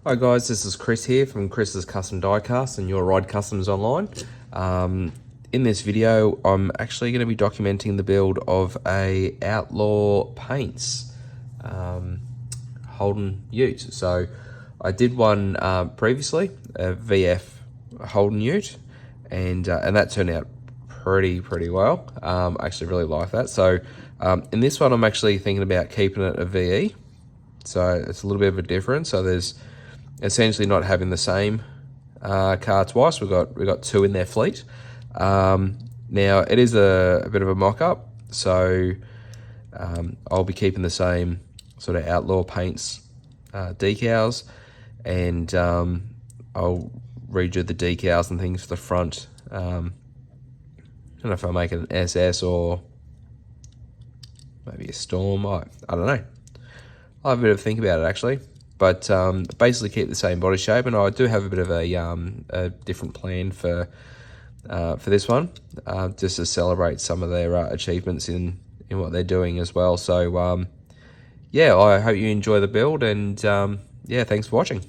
Hi guys, this is Chris here from Chris's Custom Diecast and Your Ride Customs Online. In this video, I'm actually going to be documenting the build of a Outlaw Paints Holden Ute. So I did one previously, a VF Holden Ute, and that turned out pretty well. I actually really like that. So in this one, I'm actually thinking about keeping it a VE. So it's a little bit of a difference. So there's essentially not having the same car twice. We've got two in their fleet. Now it is a bit of a mock-up, so I'll be keeping the same sort of Outlaw Paints decals, and I'll redo the decals and things for the front. I don't know if I'll make it an SS or maybe a Storm. I don't know. I'll have a bit of a think about it actually. But basically keep the same body shape, and I do have a bit of a different plan for this one, just to celebrate some of their achievements in what they're doing as well. So yeah, I hope you enjoy the build, and yeah, thanks for watching.